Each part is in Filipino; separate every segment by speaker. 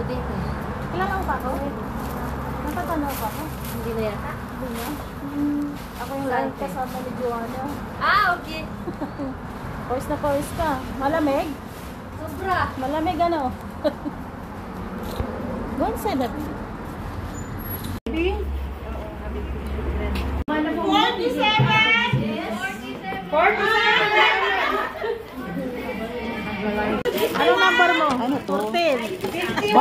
Speaker 1: dito.
Speaker 2: Kilala mo pa ako? Napatanaw pa ako?
Speaker 1: Hindi na yata.
Speaker 2: Hindi na? Ako yung lang kasama ni Joanna.
Speaker 1: Ah, okay.
Speaker 2: Pawis na pawis ka. Malamig?
Speaker 1: Sobra.
Speaker 2: Malamig ano? Go inside that. 47! Anong number mo? Ano to? 14. 51!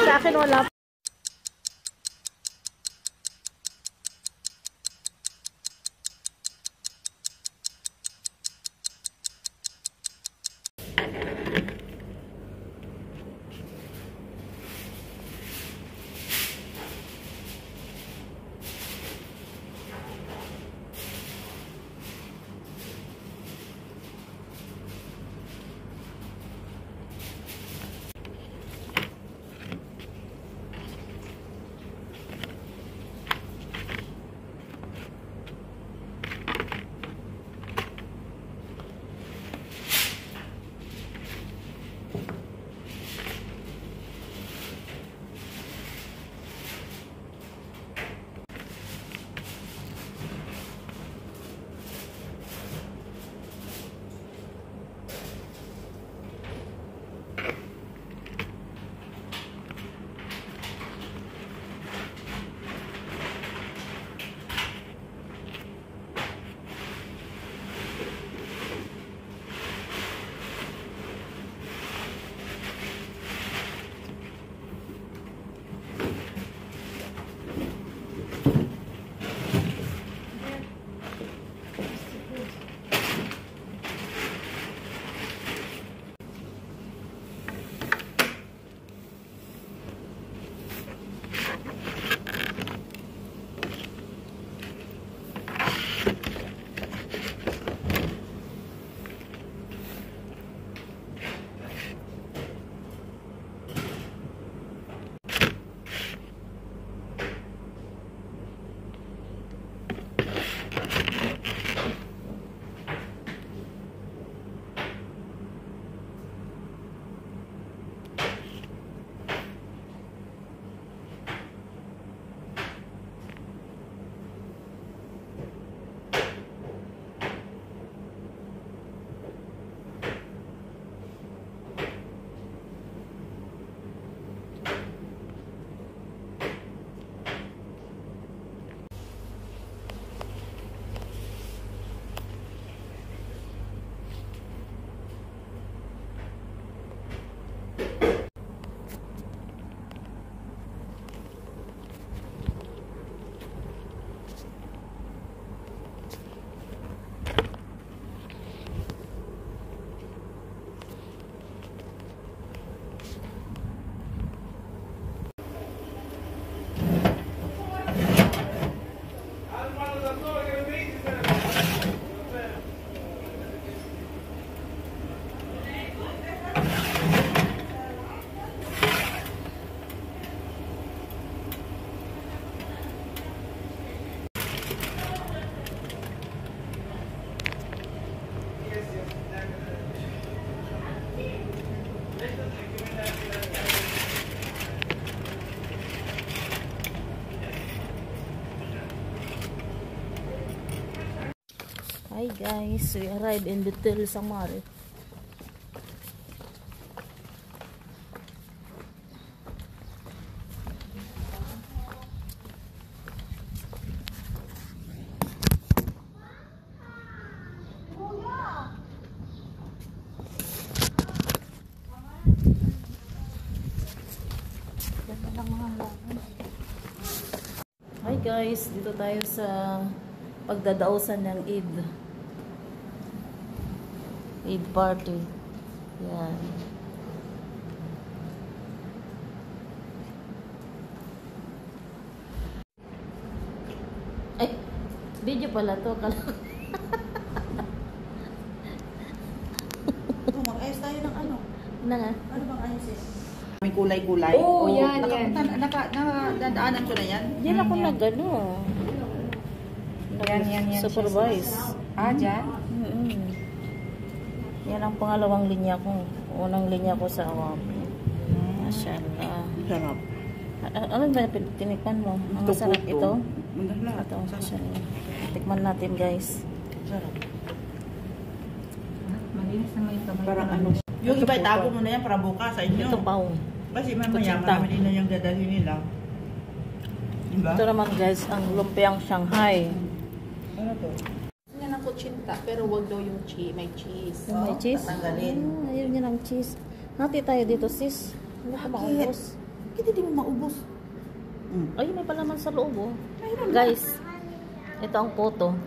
Speaker 2: Sa akin wala. Hi guys, we arrived in Betel, Samar. Hi guys, dito tayo sa pagdadaosan ng Eid party. Yan. Ay, video pala to.
Speaker 3: Mag-ayos tayo ng ano?
Speaker 2: Na nga?
Speaker 3: Ano bang ayusin? May kulay-kulay.
Speaker 1: Oo, yan, yan.
Speaker 3: Nakadaanan ko na yan.
Speaker 2: Diyan ako nag-ano.
Speaker 1: Yan.
Speaker 2: Supervise.
Speaker 1: Ah, dyan?
Speaker 2: Yan. Yan ang pangalawang linya ko. Unang linya ko sa Awabi. Masyaallah.
Speaker 3: Sarap.
Speaker 2: Ano ba tinikman mo? Ang masarap ito?
Speaker 3: Maganda.
Speaker 2: Ito, masyaallah. Tikman natin guys.
Speaker 3: Sarap.
Speaker 1: Malinis naman yung kamay.
Speaker 3: Parang ano. Yung iba itago mo na yan para bukas sa inyo.
Speaker 2: Ito pao.
Speaker 3: Kasi mamaya
Speaker 2: Kutsita.
Speaker 3: marami din na yung dadalhin nila. Diba?
Speaker 2: Ito naman guys, ang lumpiang Shanghai.
Speaker 3: Ano to?
Speaker 4: Yan ang kutsinta, pero wag daw yung may cheese.
Speaker 2: Yung may cheese?
Speaker 3: tatanggalin.
Speaker 2: Ayun yun ang cheese. Hati tayo dito sis. Hindi ko maubos.
Speaker 3: Hindi di mo maubos.
Speaker 2: Ay, may palaman sa loob oh. Guys, ito ang photo.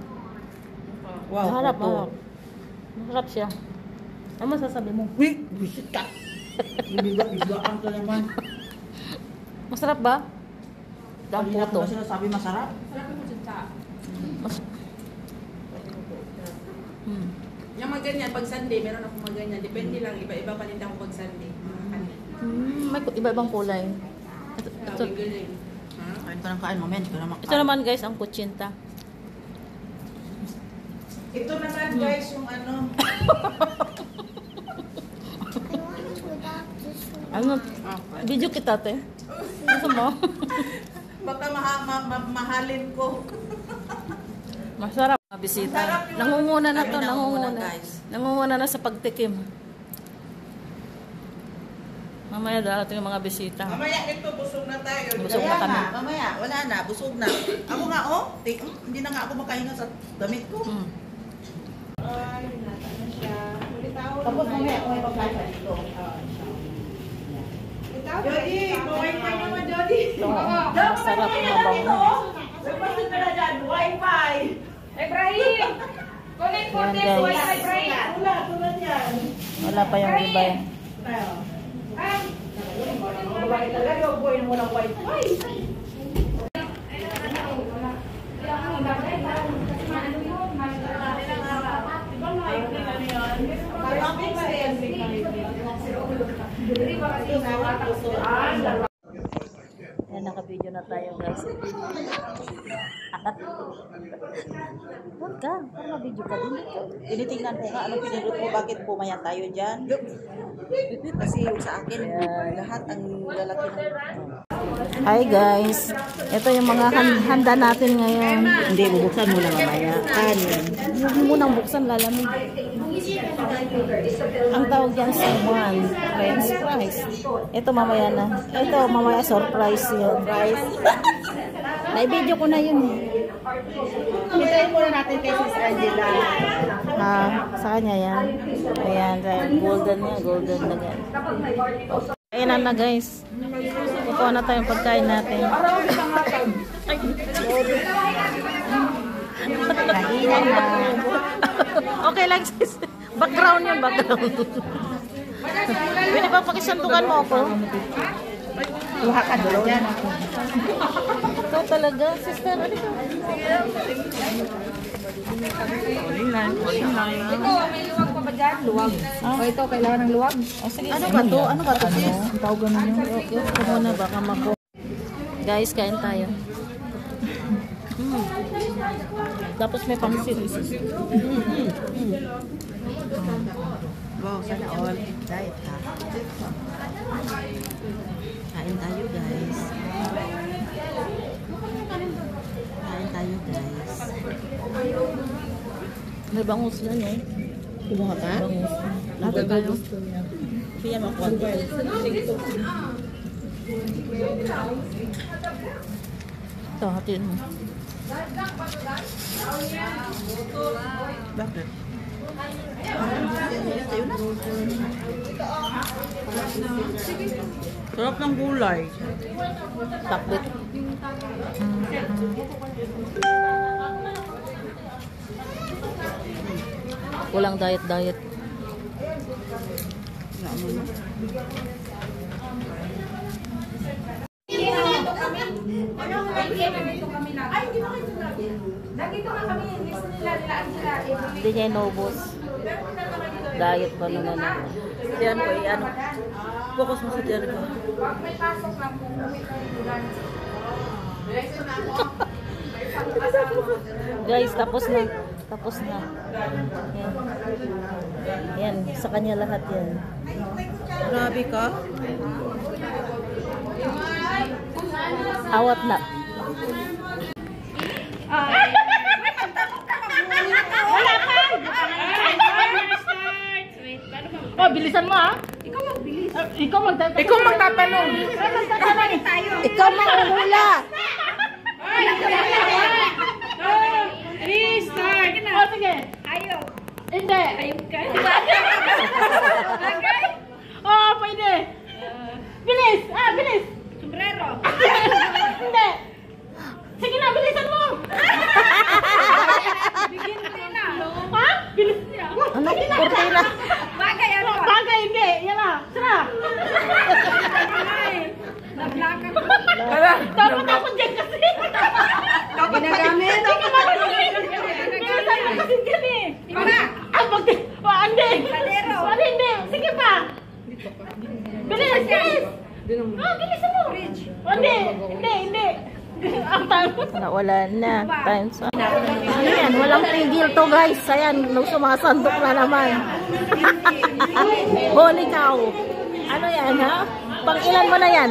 Speaker 3: Wow.
Speaker 2: Harap,
Speaker 3: ito.
Speaker 2: harap. Masarap siya. Ano masasabi mo?
Speaker 3: Wait, busit ka. Ibiga-bigaan ka naman.
Speaker 2: Masarap ba? Ito ang
Speaker 3: Kanina
Speaker 2: photo.
Speaker 3: ko ba sinasabi masarap?
Speaker 4: Sarap yung kutsinta. Yung mga ganyan, pag Sunday, meron akong mga ganyan. Depende lang, iba-iba pa rin ako pag Sunday. Mga kanin.
Speaker 2: May iba-ibang kulay. Ito,
Speaker 4: Tawag galing. Ha?
Speaker 3: Kain ka ng kain, moment ko na makain.
Speaker 2: ito naman guys, ang kutsinta.
Speaker 3: Ito naman guys, yung ano.
Speaker 2: Ano? Video kita te. Gusto mo?
Speaker 3: Baka mahalin ko.
Speaker 2: Masarap. Bisita. Nangunguna na to,
Speaker 3: Kami
Speaker 2: nangunguna.
Speaker 3: nangunguna, guys.
Speaker 2: Nangunguna na sa pagtikim. Mamaya darating yung mga bisita.
Speaker 3: Mamaya ito, busog na tayo.
Speaker 2: Busog na kami.
Speaker 3: Mamaya, wala na, busog na. Ako nga, oh, hindi na nga ako makahinga sa damit ko. Tapos mamaya, ako may pagkasa dito. Jody, kumain ka naman, Jody.
Speaker 2: Ito, masarap, mabango.
Speaker 3: Nagpasin ka na dyan, wifi.
Speaker 1: Ibrahim! Connect for
Speaker 2: Yan,
Speaker 1: this
Speaker 2: guys.
Speaker 1: one, Ibrahim!
Speaker 3: Tulad yan.
Speaker 2: Wala pa yung iba eh. Yan, naka-video na tayo guys. Huwag ka, para ma-video ka din.
Speaker 3: Tinitingnan ko nga, anong pinindot mo, bakit pumaya tayo dyan? Kasi yung sa akin, lahat ang lalaki ng...
Speaker 2: Hi guys, ito yung mga handa natin ngayon.
Speaker 3: Hindi, bubuksan mo na mamaya. Kanin.
Speaker 2: Huwag mo munang buksan, lalamig. Ang tawag yan sa French fries. Ito mamaya na. Ito mamaya surprise yun. Surprise. Na-video ko na yun.
Speaker 3: Hintayin muna natin kay Sis Angela.
Speaker 2: Sa kanya yan. Ayan, golden yan. Golden na yan. Kainan na guys. Kukuha na tayong pagkain natin. Kainan na. Okay lang sis. Background yun, background. Pwede ba pakisantukan mo ako?
Speaker 3: Luha ka doon.
Speaker 2: Ikaw talaga, sister. Ano ka?
Speaker 1: Ito, may luwag pa ba dyan? Luwag. O ito, kailangan ng luwag?
Speaker 3: Ano ba to? Ano ba to, sis?
Speaker 2: Ang tawag ganun yun. Yung muna, baka mako. Guys, kain tayo. Tapos may pangsit.
Speaker 3: Wow, sana all. Diet ka. Kain tayo, guys. Kain tayo, guys.
Speaker 2: May bangus yan eh.
Speaker 3: Kumuha ka?
Speaker 2: Bangus.
Speaker 3: Lahat tayo. Kaya mo ako.
Speaker 2: Ito, hatiin mo.
Speaker 3: Bakit? Sarap ng gulay.
Speaker 2: Takbit. Walang diet-diet.
Speaker 1: Nandito nga kami, gusto nila Angela.
Speaker 2: Hindi niya inubos. Diet ba naman ako?
Speaker 3: Diyan ko, ano? Focus mo sa diyan ko.
Speaker 1: Pag may pasok lang, umuwi kayo bulan.
Speaker 2: Guys, tapos na. Tapos na. Yan. Yan, sa kanya lahat yan.
Speaker 3: Grabe ka.
Speaker 2: Awat na. Oh, bilisan mo ah. Ikaw magtatanong.
Speaker 3: Ikaw mauhula.
Speaker 1: Restart!
Speaker 2: Oh, sige.
Speaker 1: Ayaw!
Speaker 2: Hindi.
Speaker 1: Ayaw ka?
Speaker 2: Oh, pwede. Bilis. Bilis.
Speaker 1: Sombrero!
Speaker 2: Hindi. Sige na, bilisan mo.
Speaker 1: Bigyan ko na!
Speaker 2: Ha? Bilis niya.
Speaker 3: Ano? Cortina.
Speaker 1: Bagay ano?
Speaker 2: Bagay, hindi. Yan na. Sira.
Speaker 1: Ay! Nablakan ko!
Speaker 2: Dapat ako dyan kasi.
Speaker 1: Ginagamit!
Speaker 2: Bilisan mo kasi dyan eh.
Speaker 1: Iba!
Speaker 2: Hindi.
Speaker 1: Kalero.
Speaker 2: Hindi. Sige pa. Bilis. Bilisan mo. Hindi. Ang takot. Nawala na. Times up. Ano yan? Walang tigil to guys. Ayan. Sumasandok na naman. Holy cow. Ano yan ha? Pang ilan mo na yan?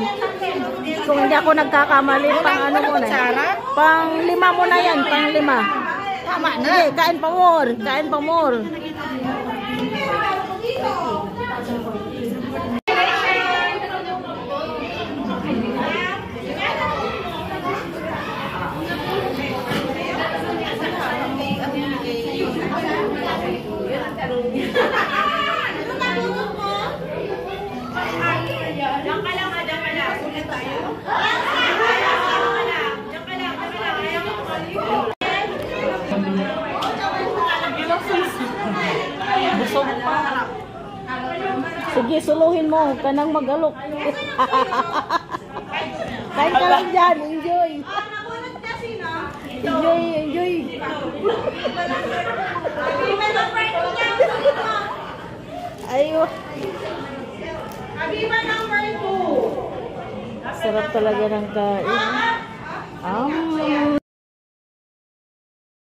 Speaker 2: Kung hindi ako nagkakamali, pang ano mo na yan? Pang 5 mo na yan. Pang 5. Tama na. Sige, kain pa more. Kain pa more. Busog pa. Sige, suluhin mo. Kanang mag-alok. Kain ka lang dyan. Enjoy. Enjoy. Ayo. Sarap talaga ng kain.